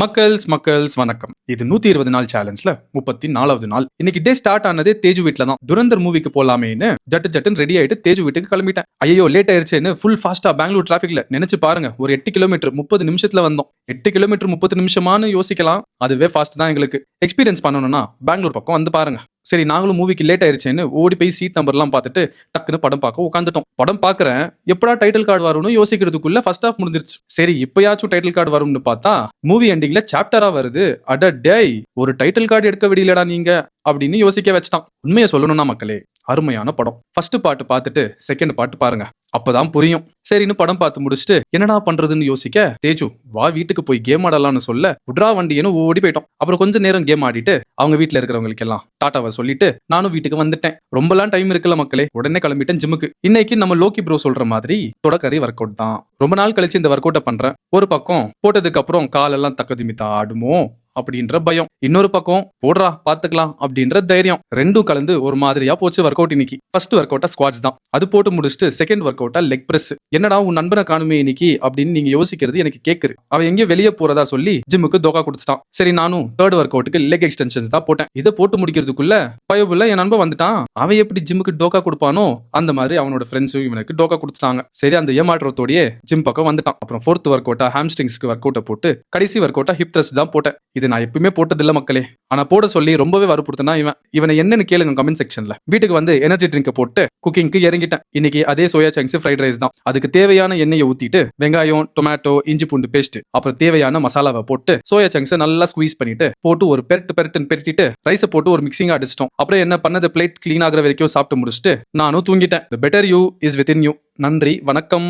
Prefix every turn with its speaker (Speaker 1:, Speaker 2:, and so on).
Speaker 1: மக்கள்ஸ் வணக்கம். இது 120 நாள் சேலஞ்ச்ல 34வது நாள். இன்னைக்கு டே ஸ்டார்ட் ஆனதே தேஜு வீட்ல தான். துரந்தர் மூவிக்கு போலாமேன்னு ஜட்டுன்னு ரெடி ஆயிட்டு தேஜு வீட்டுக்கு கிளம்பிட்டேன். ஐயோ லேட் ஆயிருச்சேன்னு ஃபுல் ஃபாஸ்டா பெங்களூர் டிராபிக்ல நினைச்சு பாருங்க. ஒரு 8 கிலோமீட்டர் 30 நிமிஷத்துல வந்தோம். 8 கிலோமீட்டர் 30 நிமிஷமானு யோசிக்கலாம். அதுவே ஃபாஸ்ட் தான் எங்களுக்கு. எக்ஸ்பீரியன்ஸ் பண்ணணும்னா பெங்களூர் பக்கம் வந்து பாருங்க. சரி நாங்களும் மூவிக்கு லேட் ஆயிருச்சேன்னு ஓடி போய் சீட் நம்பர்லாம் பார்த்துட்டு டக்குன்னு படம் பார்க்க உட்காந்துட்டோம். படம் பார்க்கறேன், எப்படா டைட்டில் கார்டு வரும்னு யோசிக்கிறதுக்குள்ள ஃபர்ஸ்ட் ஹாஃப் முடிஞ்சிருச்சு. சரி இப்பயாச்சும் டைட்டில் கார்டு வரும்னு பார்த்தா மூவி எண்டிங்ல சாப்டரா வருது. அட டேய், ஒரு டைட்டில் கார்டு எடுக்க விடலடா நீங்க அப்படின்னு யோசிக்க வச்சுட்டான். உண்மையை சொல்லணும்னா மக்களே, அருமையான படம். ஃபர்ஸ்ட் பாட்டு பார்த்துட்டு செகண்ட் பாட்டு பாருங்க, அப்பதான் புரியும். சரின்னு படம் பார்த்து முடிச்சுட்டு என்னடா பண்றதுன்னு யோசிக்க தேஜு வா வீட்டுக்கு போய் கேம் ஆடலாம்னு சொல்ல உட்ரா வண்டின்னு ஓடி போயிட்டோம். அப்புறம் கொஞ்ச நேரம் கேம் ஆடிட்டு அவங்க வீட்டுல இருக்கிறவங்களுக்கு எல்லாம் டாட்டாவை சொல்லிட்டு நானும் வீட்டுக்கு வந்துட்டேன். ரொம்பலாம் டைம் இருக்குல்ல மக்களே, உடனே கிளம்பிட்டேன் ஜிம்முக்கு. இன்னைக்கு நம்ம லோக்கி ப்ரோ சொல்ற மாதிரி தொடக்கறி ஒர்க் அவுட் தான். ரொம்ப நாள் கழிச்சு இந்த ஒர்க் அவுட்டை பண்றேன். ஒரு பக்கம் போட்டதுக்கு அப்புறம் காலெல்லாம் தக்கதிமித்தா ஆடுமோ அப்படின்ற பயம், இன்னொரு பக்கம் போடுறா பாத்துக்கலாம் அப்படின்ற தைரியம். ரெண்டும் கலந்து ஒரு மாதிரியா போச்சு ஒர்க் அவுட் இன்னைக்கு. ஃபர்ஸ்ட் ஒர்க் அவுட்டா ஸ்குவாட்ஸ் தான். அது போட்டு முடிச்சுட்டு செகண்ட் ஒர்க் அவுட்டா லெக் பிரஸ். என்னடா உன் நண்பனை காணுமே இன்னைக்கு அப்படின்னு நீங்க யோசிக்கிறது எனக்கு கேக்குது. அவன் எங்கேயும் வெளியே போறதா சொல்லி ஜிம்முக்கு தோக்கா கொடுத்துட்டான். சரி நானும் தேர்ட் ஒர்க் அவுட்டுக்கு லெக் எக்ஸ்டென்ஷன்ஸ் தான் போட்டேன். இதை போட்டு முடிக்கிறதுக்குள்ள பயபுள்ள என் நண்பன் வந்துட்டான். அவன் எப்படி ஜிம்முக்கு டோக்கா கொடுப்பானோ அந்த மாதிரி அவனோட ஃப்ரெண்ட்ஸும் இவனுக்கு டோக்கா கொடுத்துட்டாங்க. சரி அந்த ஏமாற்றத்தோடயே ஜிம் பக்கம் வந்துட்டான். அப்புறம் ஃபோர்த் ஒர்க் அவுட்டா ஹாம்ஸ்ட்ரிங்ஸ்க்கு ஒர்க் அவுட்டை போட்டு கடைசி ஒர்க் அவுட்டா ஹிப் த்ரஸ்ட் தான் போட்டேன். இது நான் எப்பவுமே போட்டதில்ல மக்களே, ஆனா போட சொல்லி ரொம்பவே வற்புறுத்தினா இவனை என்னன்னு கேளுங்க கமெண்ட் செக்ஷன்ல. வீட்டுக்கு வந்து எனர்ஜி ட்ரிங்க் போட்டு குக்கிங்க்கு இறங்கிட்டேன். இன்னைக்கு அதே சோயா சங்க்ஸ் ஃப்ரைட் ரைஸ் தான். அதுக்கு தேவையான எண்ணெயை ஊத்திட்டு வெங்காயம், டொமேட்டோ, இஞ்சி பூண்டு பேஸ்ட், அப்புறம் தேவையான மசாலாவை போட்டு சோயா சங்க்ஸ் நல்லா ஸ்குவீஸ் பண்ணிட்டு போட்டு ஒரு பெரட்டுன்னு பெரட்டிட்டு ரைஸை போட்டு ஒரு மிக்சிங்கா அடிச்சிட்டோம். அப்புறம் என்ன பண்ணது, பிளேட் கிளீன் ஆகிற வரைக்கும் சாப்பிட்டு முடிச்சுட்டு நானும் தூங்கிட்டேன். The better you is within you. நன்றி, வணக்கம்.